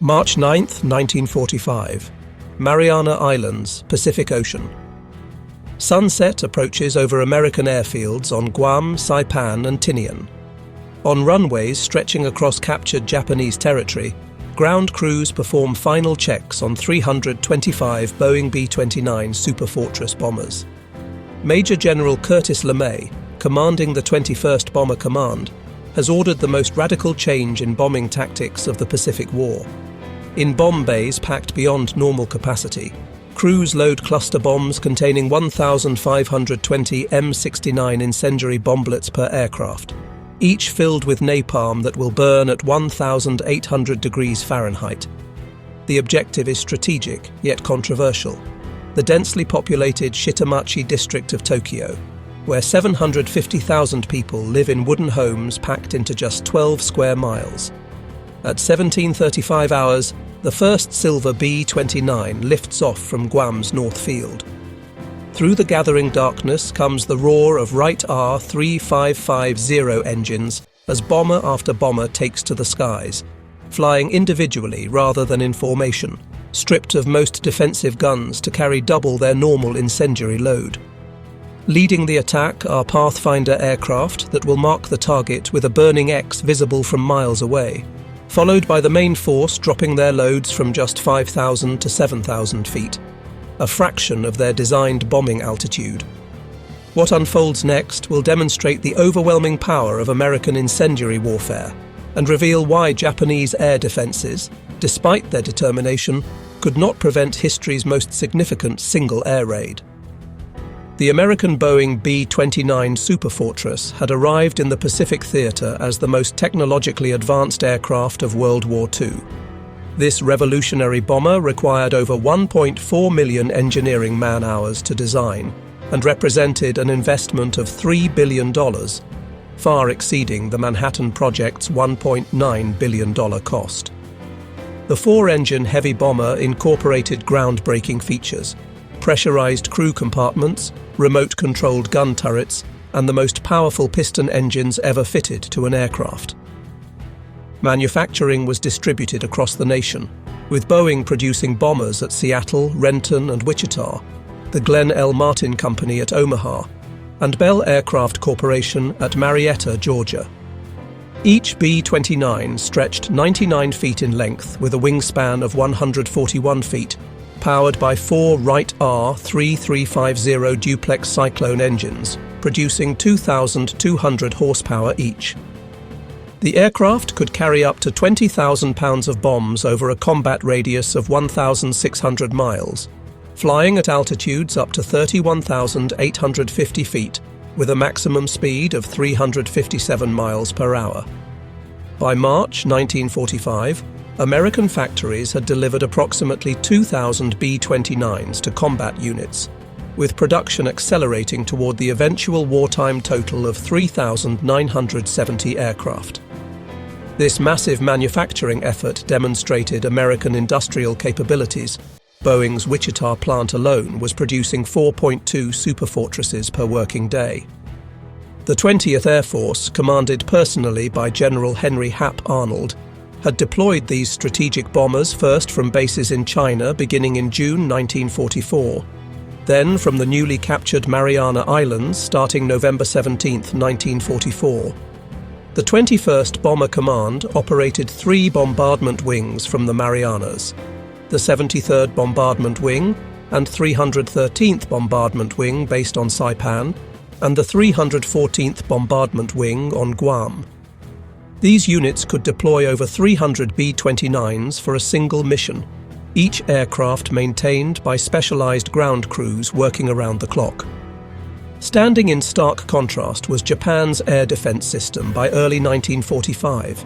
March 9, 1945. Mariana Islands, Pacific Ocean. Sunset approaches over American airfields on Guam, Saipan and Tinian. On runways stretching across captured Japanese territory, ground crews perform final checks on 325 Boeing B-29 Superfortress bombers. Major General Curtis LeMay, commanding the 21st Bomber Command, has ordered the most radical change in bombing tactics of the Pacific War. In bomb bays packed beyond normal capacity, crews load cluster bombs containing 1,520 M69 incendiary bomblets per aircraft, each filled with napalm that will burn at 1,800 degrees Fahrenheit. The objective is strategic, yet controversial. The densely populated Shitamachi district of Tokyo, where 750,000 people live in wooden homes packed into just 12 square miles. At 17:35 hours, the first silver B-29 lifts off from Guam's North Field. Through the gathering darkness comes the roar of Wright R-3550 engines as bomber after bomber takes to the skies, flying individually rather than in formation, stripped of most defensive guns to carry double their normal incendiary load. Leading the attack are Pathfinder aircraft that will mark the target with a burning X visible from miles away, followed by the main force dropping their loads from just 5,000 to 7,000 feet, a fraction of their designed bombing altitude. What unfolds next will demonstrate the overwhelming power of American incendiary warfare and reveal why Japanese air defenses, despite their determination, could not prevent history's most significant single air raid. The American Boeing B-29 Superfortress had arrived in the Pacific Theater as the most technologically advanced aircraft of World War II. This revolutionary bomber required over 1.4 million engineering man-hours to design and represented an investment of $3 billion, far exceeding the Manhattan Project's $1.9 billion cost. The four-engine heavy bomber incorporated groundbreaking features: pressurized crew compartments, remote-controlled gun turrets, and the most powerful piston engines ever fitted to an aircraft. Manufacturing was distributed across the nation, with Boeing producing bombers at Seattle, Renton, and Wichita, the Glenn L. Martin Company at Omaha, and Bell Aircraft Corporation at Marietta, Georgia. Each B-29 stretched 99 feet in length with a wingspan of 141 feet, powered by four Wright R-3350 duplex Cyclone engines, producing 2,200 horsepower each. The aircraft could carry up to 20,000 pounds of bombs over a combat radius of 1,600 miles, flying at altitudes up to 31,850 feet, with a maximum speed of 357 miles per hour. By March 1945, American factories had delivered approximately 2,000 B-29s to combat units, with production accelerating toward the eventual wartime total of 3,970 aircraft. This massive manufacturing effort demonstrated American industrial capabilities. Boeing's Wichita plant alone was producing 4.2 Superfortresses per working day. The 20th Air Force, commanded personally by General Henry Hap Arnold, had deployed these strategic bombers first from bases in China beginning in June 1944, then from the newly captured Mariana Islands starting November 17, 1944. The 21st Bomber Command operated 3 bombardment wings from the Marianas: the 73rd Bombardment Wing and 313th Bombardment Wing based on Saipan, and the 314th Bombardment Wing on Guam. These units could deploy over 300 B-29s for a single mission, each aircraft maintained by specialized ground crews working around the clock. Standing in stark contrast was Japan's air defense system by early 1945.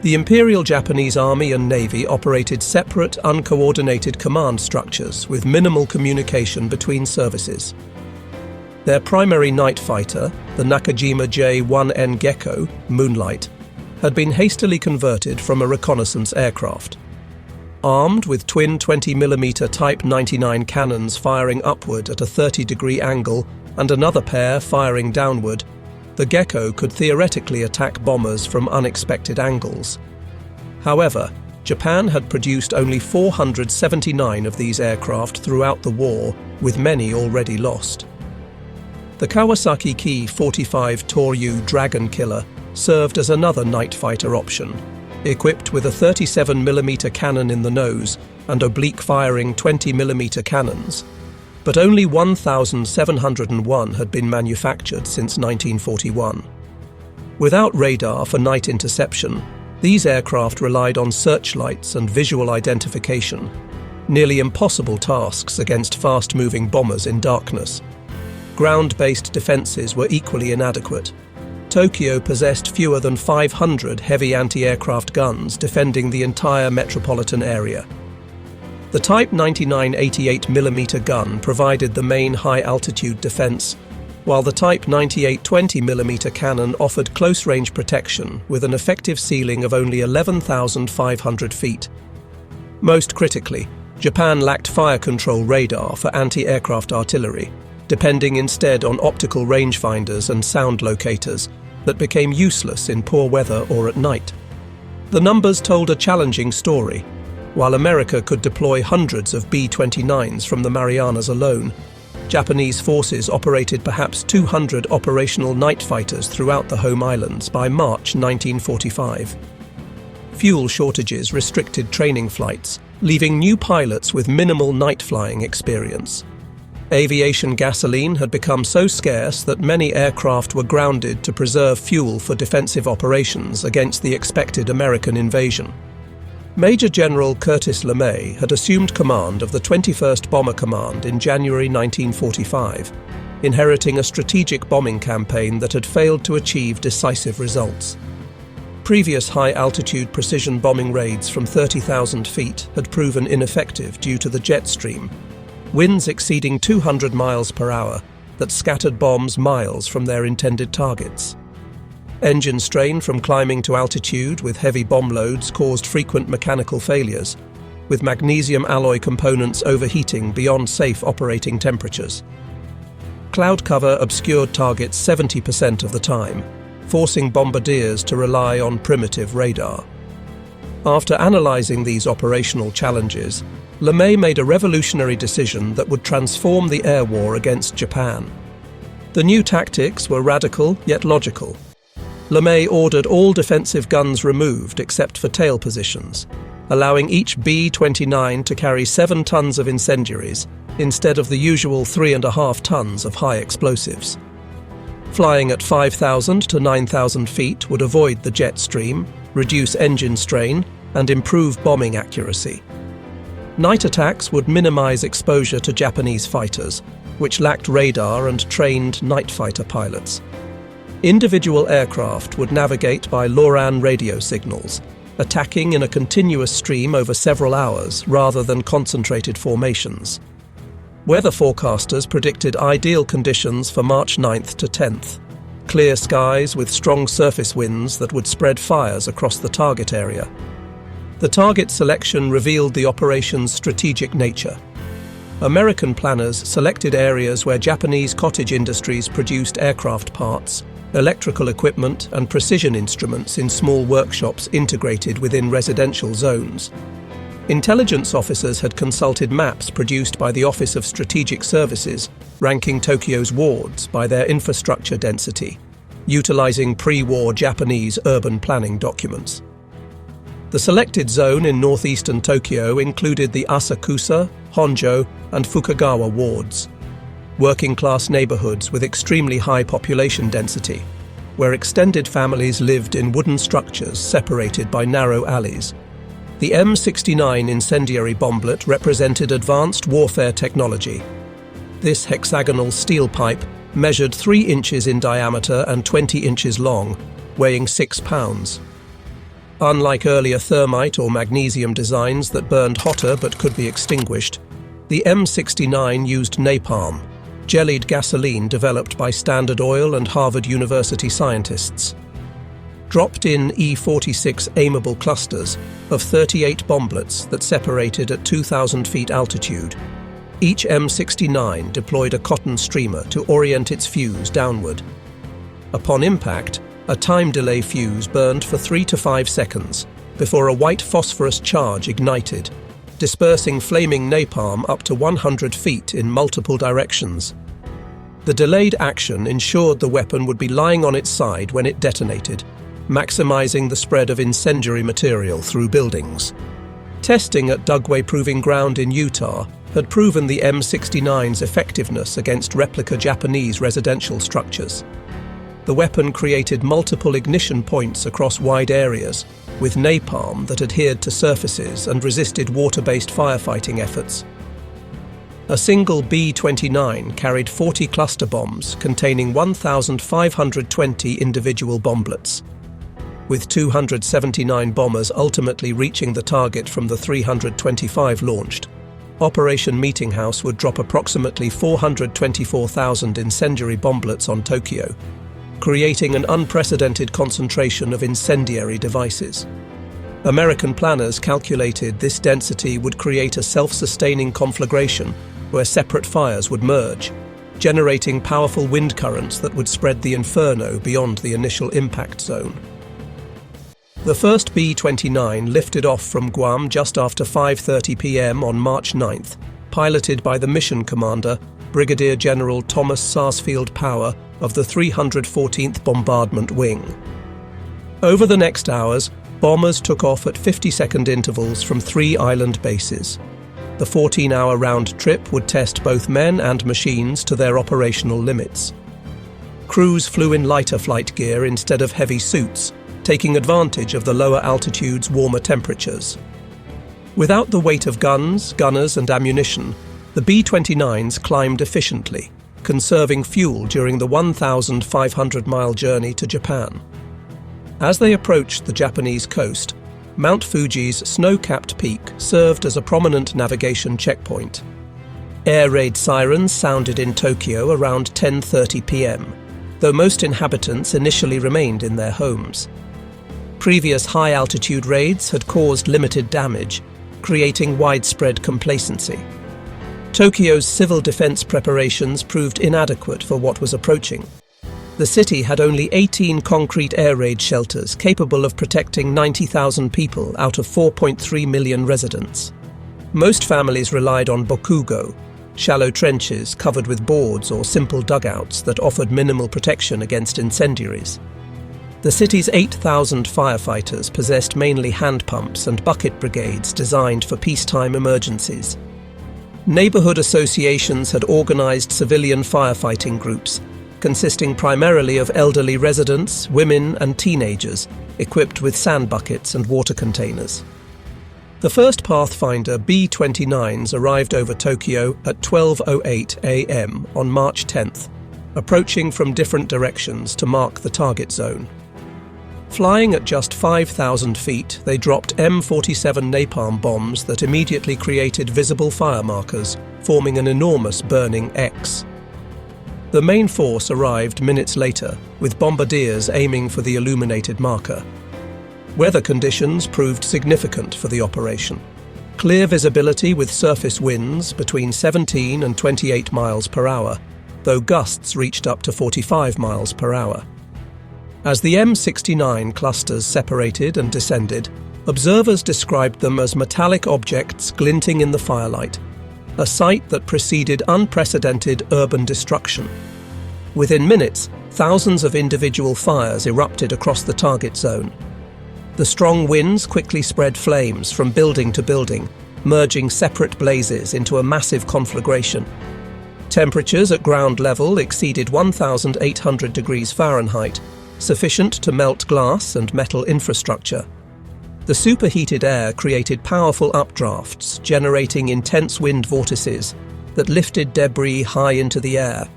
The Imperial Japanese Army and Navy operated separate, uncoordinated command structures with minimal communication between services. Their primary night fighter, the Nakajima J-1N Gecko, Moonlight, had been hastily converted from a reconnaissance aircraft. Armed with twin 20mm Type 99 cannons firing upward at a 30-degree angle and another pair firing downward, the Gecko could theoretically attack bombers from unexpected angles. However, Japan had produced only 479 of these aircraft throughout the war, with many already lost. The Kawasaki Ki-45 Toryu Dragon Killer served as another night fighter option, equipped with a 37mm cannon in the nose and oblique-firing 20mm cannons. But only 1,701 had been manufactured since 1941. Without radar for night interception, these aircraft relied on searchlights and visual identification, nearly impossible tasks against fast-moving bombers in darkness. Ground-based defences were equally inadequate. Tokyo possessed fewer than 500 heavy anti-aircraft guns defending the entire metropolitan area. The Type 99 88mm gun provided the main high-altitude defence, while the Type 98 20mm cannon offered close-range protection with an effective ceiling of only 11,500 feet. Most critically, Japan lacked fire control radar for anti-aircraft artillery, depending instead on optical rangefinders and sound locators that became useless in poor weather or at night. The numbers told a challenging story. While America could deploy hundreds of B-29s from the Marianas alone, Japanese forces operated perhaps 200 operational night fighters throughout the home islands by March 1945. Fuel shortages restricted training flights, leaving new pilots with minimal night flying experience. Aviation gasoline had become so scarce that many aircraft were grounded to preserve fuel for defensive operations against the expected American invasion. Major General Curtis LeMay had assumed command of the 21st Bomber Command in January 1945, inheriting a strategic bombing campaign that had failed to achieve decisive results. Previous high-altitude precision bombing raids from 30,000 feet had proven ineffective due to the jet stream, winds exceeding 200 miles per hour that scattered bombs miles from their intended targets. Engine strain from climbing to altitude with heavy bomb loads caused frequent mechanical failures, with magnesium alloy components overheating beyond safe operating temperatures. Cloud cover obscured targets 70% of the time, forcing bombardiers to rely on primitive radar. After analysing these operational challenges, LeMay made a revolutionary decision that would transform the air war against Japan. The new tactics were radical yet logical. LeMay ordered all defensive guns removed except for tail positions, allowing each B-29 to carry 7 tons of incendiaries instead of the usual 3.5 tons of high explosives. Flying at 5,000 to 9,000 feet would avoid the jet stream, reduce engine strain, and improve bombing accuracy. Night attacks would minimize exposure to Japanese fighters, which lacked radar and trained night fighter pilots. Individual aircraft would navigate by LoRaN radio signals, attacking in a continuous stream over several hours rather than concentrated formations. Weather forecasters predicted ideal conditions for March 9th to 10th. Clear skies with strong surface winds that would spread fires across the target area. The target selection revealed the operation's strategic nature. American planners selected areas where Japanese cottage industries produced aircraft parts, electrical equipment and precision instruments in small workshops integrated within residential zones. Intelligence officers had consulted maps produced by the Office of Strategic Services, ranking Tokyo's wards by their infrastructure density, utilizing pre-war Japanese urban planning documents. The selected zone in northeastern Tokyo included the Asakusa, Honjo, and Fukagawa wards, working-class neighborhoods with extremely high population density, where extended families lived in wooden structures separated by narrow alleys. The M69 incendiary bomblet represented advanced warfare technology. This hexagonal steel pipe measured 3 inches in diameter and 20 inches long, weighing 6 pounds. Unlike earlier thermite or magnesium designs that burned hotter but could be extinguished, the M69 used napalm, jellied gasoline developed by Standard Oil and Harvard University scientists. Dropped-in E-46 aimable clusters of 38 bomblets that separated at 2,000 feet altitude. Each M69 deployed a cotton streamer to orient its fuse downward. Upon impact, a time delay fuse burned for 3 to 5 seconds, before a white phosphorus charge ignited, dispersing flaming napalm up to 100 feet in multiple directions. The delayed action ensured the weapon would be lying on its side when it detonated, maximizing the spread of incendiary material through buildings. Testing at Dugway Proving Ground in Utah had proven the M69's effectiveness against replica Japanese residential structures. The weapon created multiple ignition points across wide areas, with napalm that adhered to surfaces and resisted water-based firefighting efforts. A single B-29 carried 40 cluster bombs containing 1,520 individual bomblets, with 279 bombers ultimately reaching the target from the 325 launched. Operation Meeting House would drop approximately 424,000 incendiary bomblets on Tokyo, creating an unprecedented concentration of incendiary devices. American planners calculated this density would create a self-sustaining conflagration where separate fires would merge, generating powerful wind currents that would spread the inferno beyond the initial impact zone. The first B-29 lifted off from Guam just after 5:30 p.m. on March 9th, piloted by the mission commander, Brigadier General Thomas Sarsfield Power of the 314th Bombardment Wing. Over the next hours, bombers took off at 50-second intervals from 3 island bases. The 14-hour round trip would test both men and machines to their operational limits. Crews flew in lighter flight gear instead of heavy suits, taking advantage of the lower altitude's warmer temperatures. Without the weight of guns, gunners and ammunition, the B-29s climbed efficiently, conserving fuel during the 1,500-mile journey to Japan. As they approached the Japanese coast, Mount Fuji's snow-capped peak served as a prominent navigation checkpoint. Air raid sirens sounded in Tokyo around 10:30 p.m., though most inhabitants initially remained in their homes. Previous high-altitude raids had caused limited damage, creating widespread complacency. Tokyo's civil defense preparations proved inadequate for what was approaching. The city had only 18 concrete air raid shelters capable of protecting 90,000 people out of 4.3 million residents. Most families relied on bokugo, shallow trenches covered with boards or simple dugouts that offered minimal protection against incendiaries. The city's 8,000 firefighters possessed mainly hand pumps and bucket brigades designed for peacetime emergencies. Neighborhood associations had organized civilian firefighting groups, consisting primarily of elderly residents, women and teenagers, equipped with sand buckets and water containers. The first Pathfinder B-29s arrived over Tokyo at 12:08 a.m. on March 10th, approaching from different directions to mark the target zone. Flying at just 5,000 feet, they dropped M47 napalm bombs that immediately created visible fire markers, forming an enormous burning X. The main force arrived minutes later, with bombardiers aiming for the illuminated marker. Weather conditions proved significant for the operation. Clear visibility with surface winds between 17 and 28 miles per hour, though gusts reached up to 45 miles per hour. As the M69 clusters separated and descended, observers described them as metallic objects glinting in the firelight, a sight that preceded unprecedented urban destruction. Within minutes, thousands of individual fires erupted across the target zone. The strong winds quickly spread flames from building to building, merging separate blazes into a massive conflagration. Temperatures at ground level exceeded 1,800 degrees Fahrenheit, sufficient to melt glass and metal infrastructure. The superheated air created powerful updrafts, generating intense wind vortices that lifted debris high into the air.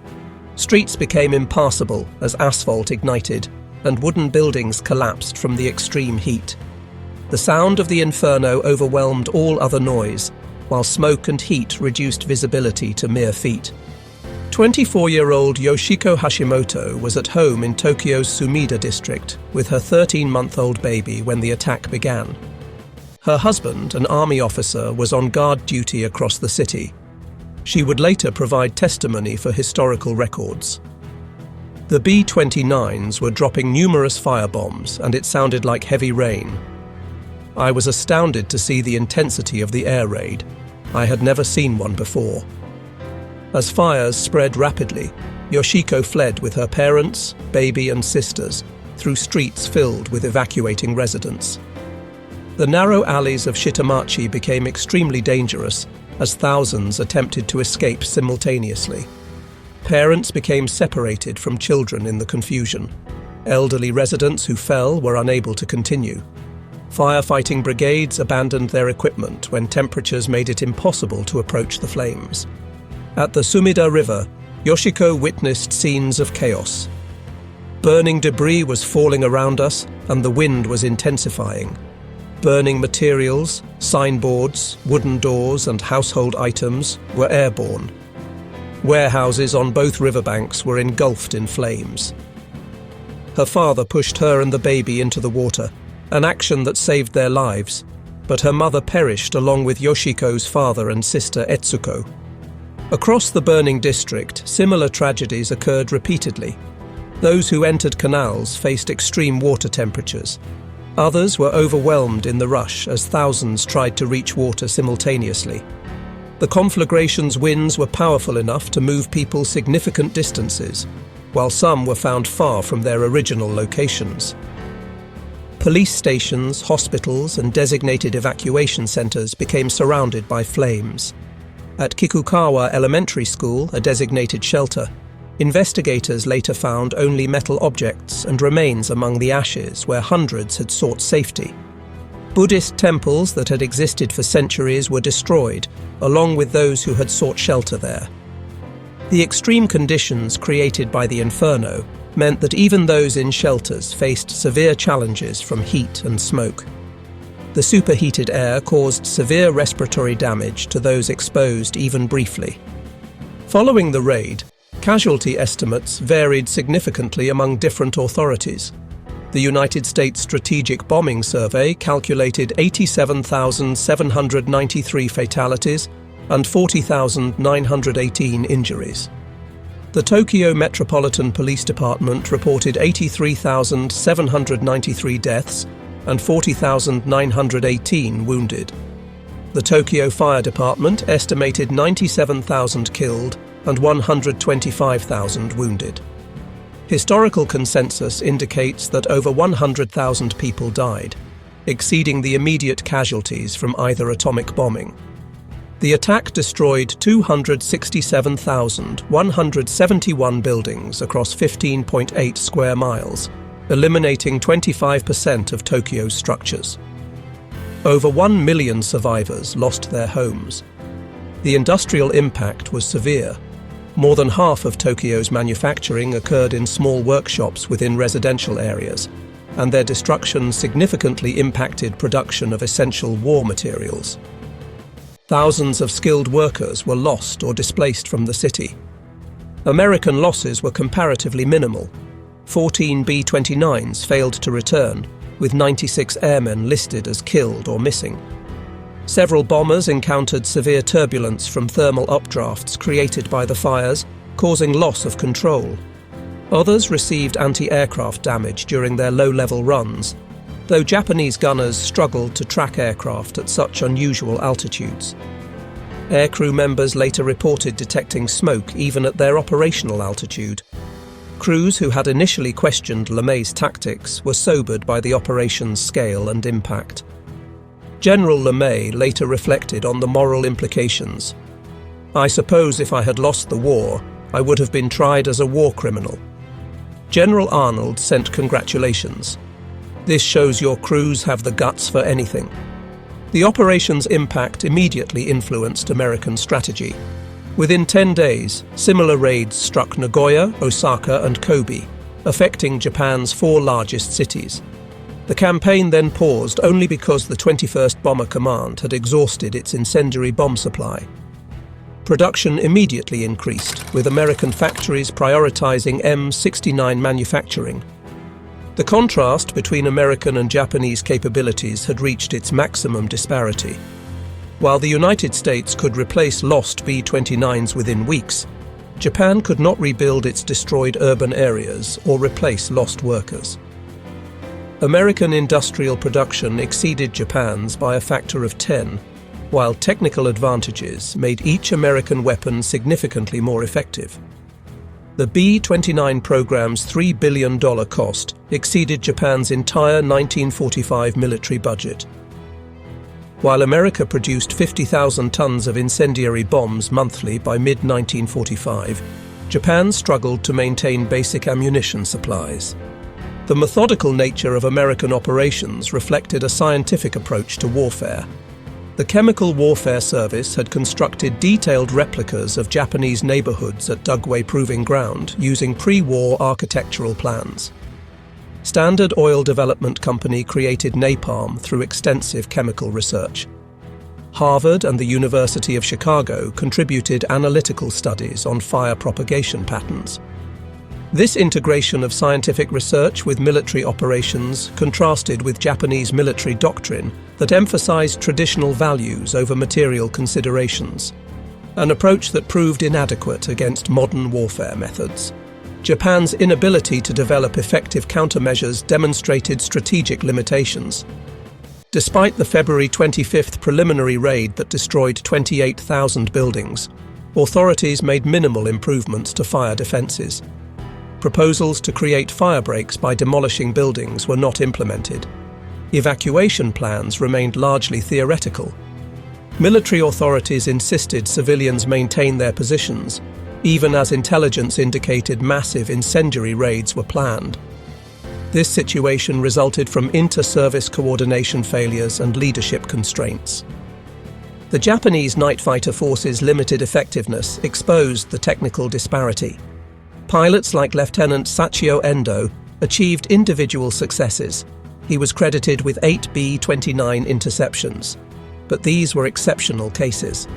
Streets became impassable as asphalt ignited, and wooden buildings collapsed from the extreme heat. The sound of the inferno overwhelmed all other noise, while smoke and heat reduced visibility to mere feet. 24-year-old Yoshiko Hashimoto was at home in Tokyo's Sumida district with her 13-month-old baby when the attack began. Her husband, an army officer, was on guard duty across the city. She would later provide testimony for historical records. The B-29s were dropping numerous firebombs, and it sounded like heavy rain. I was astounded to see the intensity of the air raid. I had never seen one before. As fires spread rapidly, Yoshiko fled with her parents, baby and sisters through streets filled with evacuating residents. The narrow alleys of Shitamachi became extremely dangerous as thousands attempted to escape simultaneously. Parents became separated from children in the confusion. Elderly residents who fell were unable to continue. Firefighting brigades abandoned their equipment when temperatures made it impossible to approach the flames. At the Sumida River, Yoshiko witnessed scenes of chaos. Burning debris was falling around us, and the wind was intensifying. Burning materials, signboards, wooden doors, and household items were airborne. Warehouses on both riverbanks were engulfed in flames. Her father pushed her and the baby into the water, an action that saved their lives, but her mother perished along with Yoshiko's father and sister Etsuko. Across the burning district, similar tragedies occurred repeatedly. Those who entered canals faced extreme water temperatures. Others were overwhelmed in the rush as thousands tried to reach water simultaneously. The conflagration's winds were powerful enough to move people significant distances, while some were found far from their original locations. Police stations, hospitals, and designated evacuation centers became surrounded by flames. At Kikukawa Elementary School, a designated shelter, investigators later found only metal objects and remains among the ashes where hundreds had sought safety. Buddhist temples that had existed for centuries were destroyed, along with those who had sought shelter there. The extreme conditions created by the inferno meant that even those in shelters faced severe challenges from heat and smoke. The superheated air caused severe respiratory damage to those exposed even briefly. Following the raid, casualty estimates varied significantly among different authorities. The United States Strategic Bombing Survey calculated 87,793 fatalities and 40,918 injuries. The Tokyo Metropolitan Police Department reported 83,793 deaths and 40,918 wounded. The Tokyo Fire Department estimated 97,000 killed and 125,000 wounded. Historical consensus indicates that over 100,000 people died, exceeding the immediate casualties from either atomic bombing. The attack destroyed 267,171 buildings across 15.8 square miles, eliminating 25% of Tokyo's structures. Over 1 million survivors lost their homes. The industrial impact was severe. More than half of Tokyo's manufacturing occurred in small workshops within residential areas, and their destruction significantly impacted production of essential war materials. Thousands of skilled workers were lost or displaced from the city. American losses were comparatively minimal. 14 B-29s failed to return, with 96 airmen listed as killed or missing. Several bombers encountered severe turbulence from thermal updrafts created by the fires, causing loss of control. Others received anti-aircraft damage during their low-level runs, though Japanese gunners struggled to track aircraft at such unusual altitudes. Aircrew members later reported detecting smoke even at their operational altitude. Crews who had initially questioned LeMay's tactics were sobered by the operation's scale and impact. General LeMay later reflected on the moral implications. "I suppose if I had lost the war, I would have been tried as a war criminal." General Arnold sent congratulations. "This shows your crews have the guts for anything." The operation's impact immediately influenced American strategy. Within 10 days, similar raids struck Nagoya, Osaka, and Kobe, affecting Japan's 4 largest cities. The campaign then paused only because the 21st Bomber Command had exhausted its incendiary bomb supply. Production immediately increased, with American factories prioritizing M69 manufacturing. The contrast between American and Japanese capabilities had reached its maximum disparity. While the United States could replace lost B-29s within weeks, Japan could not rebuild its destroyed urban areas or replace lost workers. American industrial production exceeded Japan's by a factor of 10, while technical advantages made each American weapon significantly more effective. The B-29 program's $3 billion cost exceeded Japan's entire 1945 military budget. While America produced 50,000 tons of incendiary bombs monthly by mid-1945, Japan struggled to maintain basic ammunition supplies. The methodical nature of American operations reflected a scientific approach to warfare. The Chemical Warfare Service had constructed detailed replicas of Japanese neighborhoods at WWII Proving Ground using pre-war architectural plans. Standard Oil Development Company created napalm through extensive chemical research. Harvard and the University of Chicago contributed analytical studies on fire propagation patterns. This integration of scientific research with military operations contrasted with Japanese military doctrine that emphasized traditional values over material considerations, an approach that proved inadequate against modern warfare methods. Japan's inability to develop effective countermeasures demonstrated strategic limitations. Despite the February 25th preliminary raid that destroyed 28,000 buildings, authorities made minimal improvements to fire defenses. Proposals to create fire breaks by demolishing buildings were not implemented. Evacuation plans remained largely theoretical. Military authorities insisted civilians maintain their positions, even as intelligence indicated massive incendiary raids were planned. This situation resulted from inter-service coordination failures and leadership constraints. The Japanese night fighter forces' limited effectiveness exposed the technical disparity. Pilots like Lieutenant Sachio Endo achieved individual successes. He was credited with 8 B-29 interceptions, but these were exceptional cases.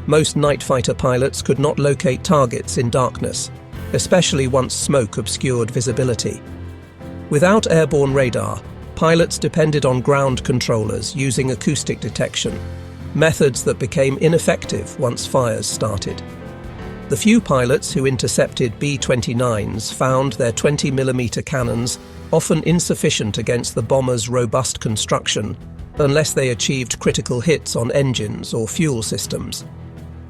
Most night fighter pilots could not locate targets in darkness, especially once smoke obscured visibility. Without airborne radar, pilots depended on ground controllers using acoustic detection, methods that became ineffective once fires started. The few pilots who intercepted B-29s found their 20mm cannons often insufficient against the bomber's robust construction, unless they achieved critical hits on engines or fuel systems.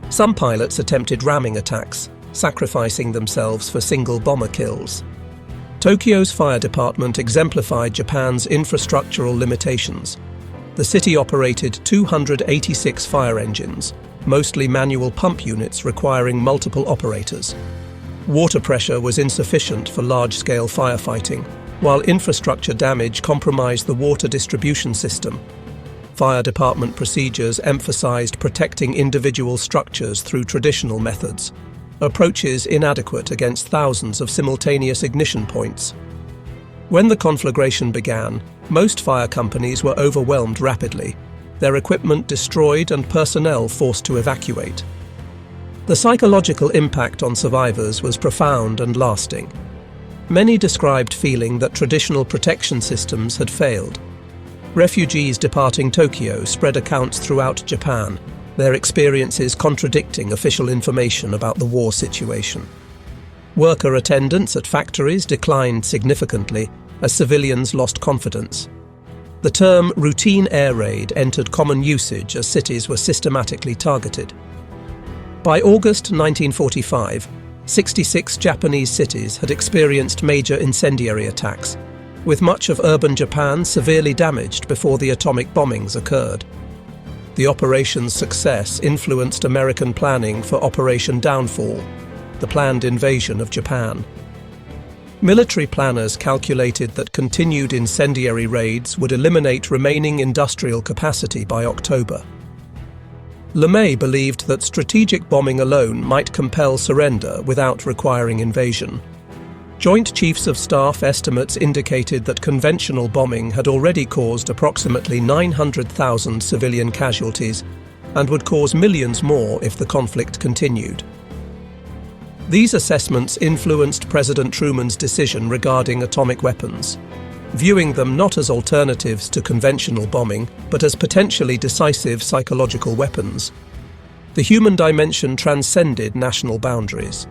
Some pilots attempted ramming attacks, sacrificing themselves for single bomber kills. Tokyo's fire department exemplified Japan's infrastructural limitations. The city operated 286 fire engines, mostly manual pump units requiring multiple operators. Water pressure was insufficient for large-scale firefighting, while infrastructure damage compromised the water distribution system. Fire department procedures emphasized protecting individual structures through traditional methods, approaches inadequate against thousands of simultaneous ignition points. When the conflagration began, most fire companies were overwhelmed rapidly, their equipment destroyed and personnel forced to evacuate. The psychological impact on survivors was profound and lasting. Many described feeling that traditional protection systems had failed. Refugees departing Tokyo spread accounts throughout Japan, their experiences contradicting official information about the war situation. Worker attendance at factories declined significantly as civilians lost confidence. The term routine air raid entered common usage as cities were systematically targeted. By August 1945, 66 Japanese cities had experienced major incendiary attacks, with much of urban Japan severely damaged before the atomic bombings occurred. The operation's success influenced American planning for Operation Downfall, the planned invasion of Japan. Military planners calculated that continued incendiary raids would eliminate remaining industrial capacity by October. LeMay believed that strategic bombing alone might compel surrender without requiring invasion. Joint Chiefs of Staff estimates indicated that conventional bombing had already caused approximately 900,000 civilian casualties and would cause millions more if the conflict continued. These assessments influenced President Truman's decision regarding atomic weapons, viewing them not as alternatives to conventional bombing, but as potentially decisive psychological weapons. The human dimension transcended national boundaries.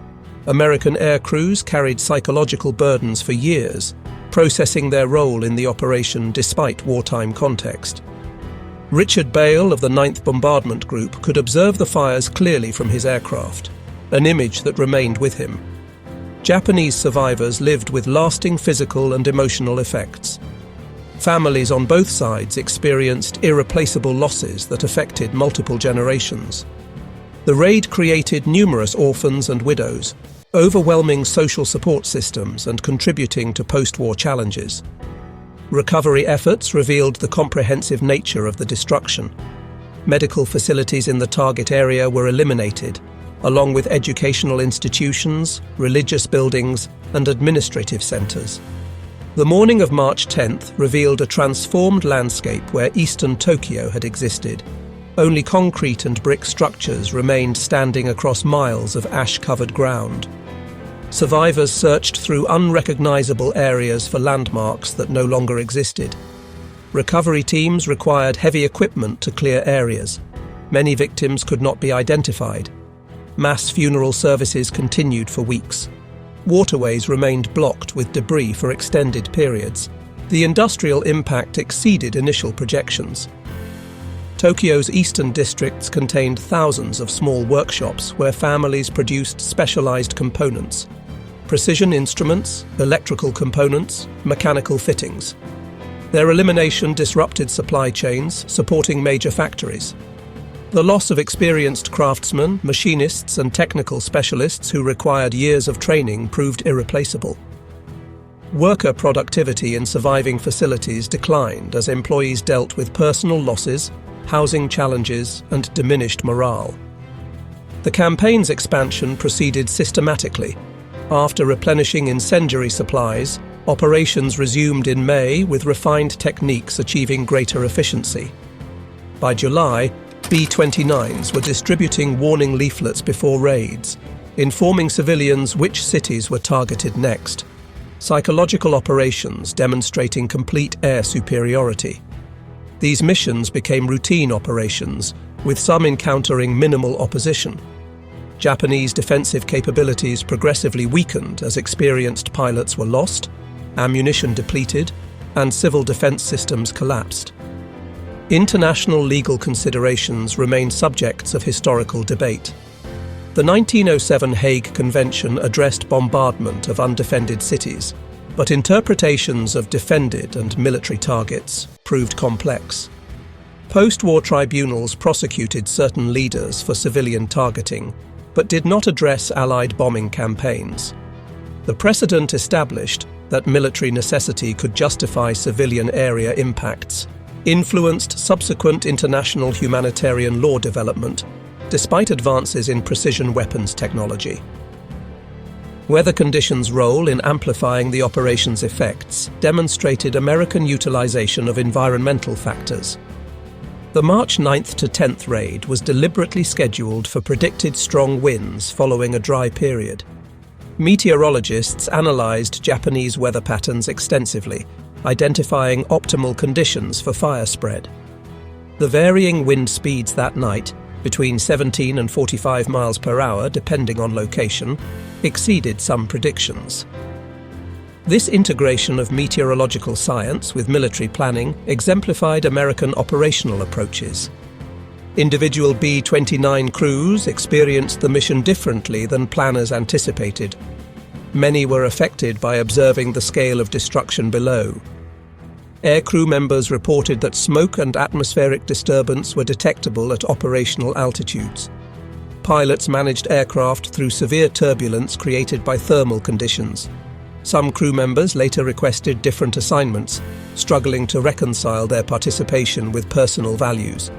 American air crews carried psychological burdens for years, processing their role in the operation despite wartime context. Richard Bale of the 9th Bombardment Group could observe the fires clearly from his aircraft, an image that remained with him. Japanese survivors lived with lasting physical and emotional effects. Families on both sides experienced irreplaceable losses that affected multiple generations. The raid created numerous orphans and widows, overwhelming social support systems and contributing to post-war challenges. Recovery efforts revealed the comprehensive nature of the destruction. Medical facilities in the target area were eliminated, along with educational institutions, religious buildings, and administrative centers. The morning of March 10th revealed a transformed landscape where eastern Tokyo had existed. Only concrete and brick structures remained standing across miles of ash-covered ground. Survivors searched through unrecognizable areas for landmarks that no longer existed. Recovery teams required heavy equipment to clear areas. Many victims could not be identified. Mass funeral services continued for weeks. Waterways remained blocked with debris for extended periods. The industrial impact exceeded initial projections. Tokyo's eastern districts contained thousands of small workshops where families produced specialized components: precision instruments, electrical components, mechanical fittings. Their elimination disrupted supply chains, supporting major factories. The loss of experienced craftsmen, machinists, and technical specialists who required years of training proved irreplaceable. Worker productivity in surviving facilities declined as employees dealt with personal losses, housing challenges, and diminished morale. The campaign's expansion proceeded systematically. After replenishing incendiary supplies, operations resumed in May with refined techniques achieving greater efficiency. By July, B-29s were distributing warning leaflets before raids, informing civilians which cities were targeted next. Psychological operations demonstrating complete air superiority. These missions became routine operations, with some encountering minimal opposition. Japanese defensive capabilities progressively weakened as experienced pilots were lost, ammunition depleted, and civil defense systems collapsed. International legal considerations remain subjects of historical debate. The 1907 Hague Convention addressed bombardment of undefended cities, but interpretations of defended and military targets proved complex. Post-war tribunals prosecuted certain leaders for civilian targeting, but did not address Allied bombing campaigns. The precedent established that military necessity could justify civilian area impacts influenced subsequent international humanitarian law development, despite advances in precision weapons technology. Weather conditions' role in amplifying the operation's effects demonstrated American utilization of environmental factors. The March 9th to 10th raid was deliberately scheduled for predicted strong winds following a dry period. Meteorologists analyzed Japanese weather patterns extensively, identifying optimal conditions for fire spread. The varying wind speeds that night, between 17 and 45 miles per hour depending on location, exceeded some predictions. This integration of meteorological science with military planning exemplified American operational approaches. Individual B-29 crews experienced the mission differently than planners anticipated. Many were affected by observing the scale of destruction below. Aircrew members reported that smoke and atmospheric disturbance were detectable at operational altitudes. Pilots managed aircraft through severe turbulence created by thermal conditions. Some crew members later requested different assignments, struggling to reconcile their participation with personal values.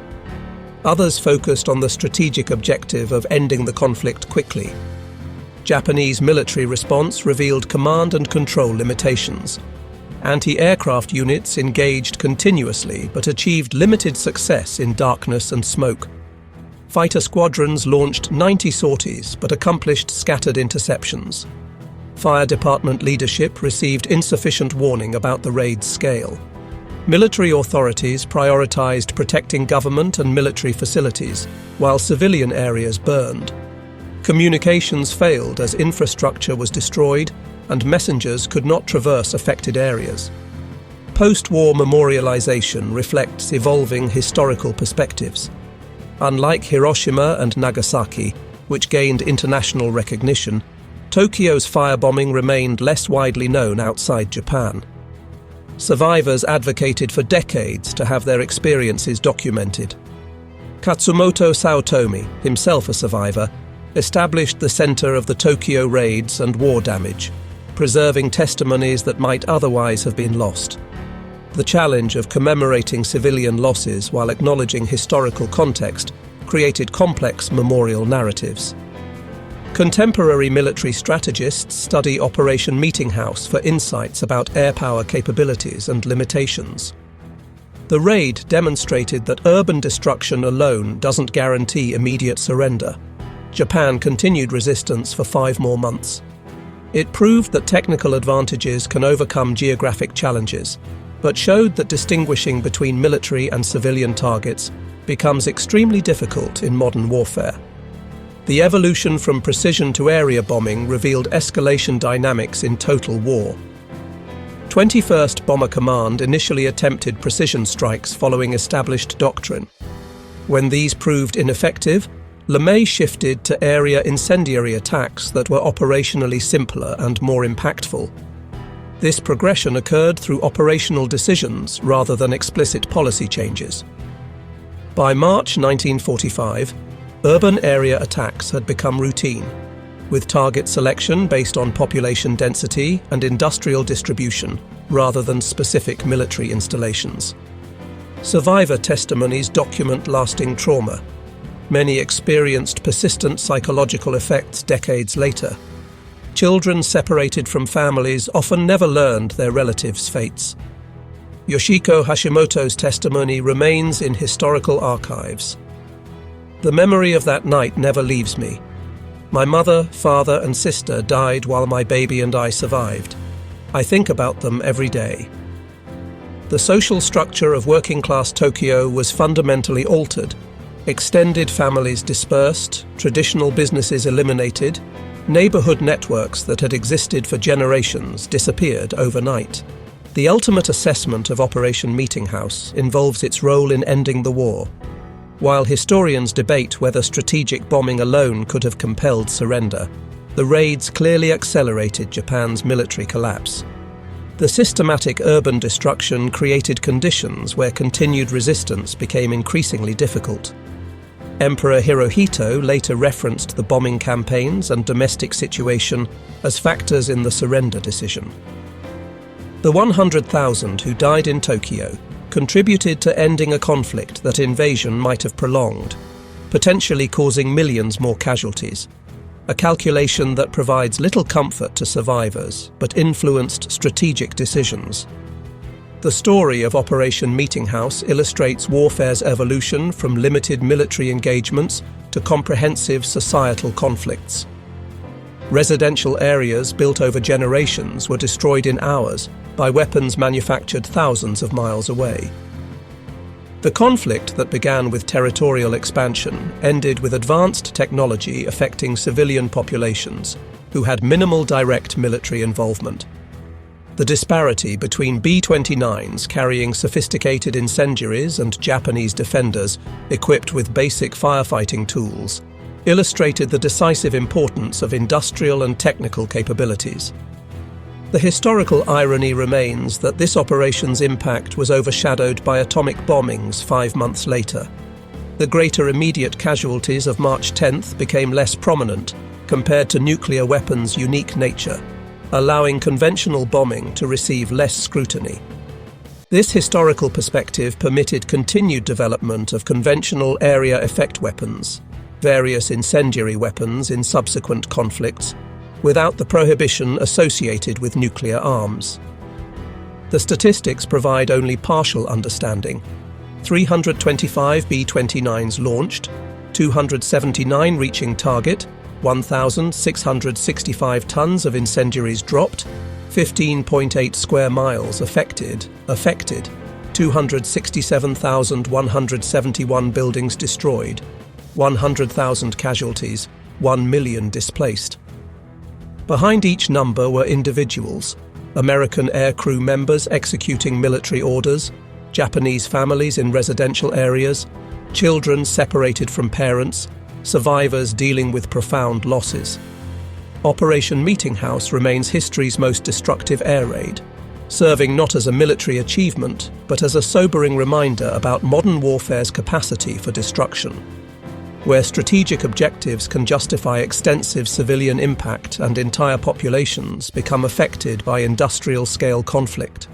Others focused on the strategic objective of ending the conflict quickly. Japanese military response revealed command and control limitations. Anti-aircraft units engaged continuously but achieved limited success in darkness and smoke. Fighter squadrons launched 90 sorties but accomplished scattered interceptions. Fire department leadership received insufficient warning about the raid's scale. Military authorities prioritized protecting government and military facilities, while civilian areas burned. Communications failed as infrastructure was destroyed, and messengers could not traverse affected areas. Post-war memorialization reflects evolving historical perspectives. Unlike Hiroshima and Nagasaki, which gained international recognition, Tokyo's firebombing remained less widely known outside Japan. Survivors advocated for decades to have their experiences documented. Katsumoto Saotomi, himself a survivor, established the center of the Tokyo raids and war damage, preserving testimonies that might otherwise have been lost. The challenge of commemorating civilian losses while acknowledging historical context created complex memorial narratives. Contemporary military strategists study Operation Meeting House for insights about air power capabilities and limitations. The raid demonstrated that urban destruction alone doesn't guarantee immediate surrender. Japan continued resistance for 5 more months. It proved that technical advantages can overcome geographic challenges, but showed that distinguishing between military and civilian targets becomes extremely difficult in modern warfare. The evolution from precision to area bombing revealed escalation dynamics in total war. 21st Bomber Command initially attempted precision strikes following established doctrine. When these proved ineffective, LeMay shifted to area incendiary attacks that were operationally simpler and more impactful. This progression occurred through operational decisions rather than explicit policy changes. By March 1945, urban area attacks had become routine, with target selection based on population density and industrial distribution rather than specific military installations. Survivor testimonies document lasting trauma. Many experienced persistent psychological effects decades later. Children separated from families often never learned their relatives' fates. Yoshiko Hashimoto's testimony remains in historical archives. The memory of that night never leaves me. My mother, father, and sister died while my baby and I survived. I think about them every day. The social structure of working-class Tokyo was fundamentally altered. Extended families dispersed, traditional businesses eliminated, neighborhood networks that had existed for generations disappeared overnight. The ultimate assessment of Operation Meeting House involves its role in ending the war. While historians debate whether strategic bombing alone could have compelled surrender, the raids clearly accelerated Japan's military collapse. The systematic urban destruction created conditions where continued resistance became increasingly difficult. Emperor Hirohito later referenced the bombing campaigns and domestic situation as factors in the surrender decision. The 100,000 who died in Tokyo contributed to ending a conflict that invasion might have prolonged, potentially causing millions more casualties. A calculation that provides little comfort to survivors, but influenced strategic decisions. The story of Operation Meeting House illustrates warfare's evolution from limited military engagements to comprehensive societal conflicts. Residential areas built over generations were destroyed in hours by weapons manufactured thousands of miles away. The conflict that began with territorial expansion ended with advanced technology affecting civilian populations who had minimal direct military involvement. The disparity between B-29s carrying sophisticated incendiaries and Japanese defenders equipped with basic firefighting tools illustrated the decisive importance of industrial and technical capabilities. The historical irony remains that this operation's impact was overshadowed by atomic bombings 5 months later. The greater immediate casualties of March 10th became less prominent compared to nuclear weapons' unique nature, allowing conventional bombing to receive less scrutiny. This historical perspective permitted continued development of conventional area effect weapons, various incendiary weapons in subsequent conflicts, without the prohibition associated with nuclear arms. The statistics provide only partial understanding. 325 B-29s launched, 279 reaching target, 1,665 tons of incendiaries dropped, 15.8 square miles affected, 267,171 buildings destroyed, 100,000 casualties, 1 million displaced. Behind each number were individuals: American aircrew members executing military orders, Japanese families in residential areas, children separated from parents, survivors dealing with profound losses. Operation Meeting House remains history's most destructive air raid, serving not as a military achievement, but as a sobering reminder about modern warfare's capacity for destruction. Where strategic objectives can justify extensive civilian impact and entire populations become affected by industrial-scale conflict.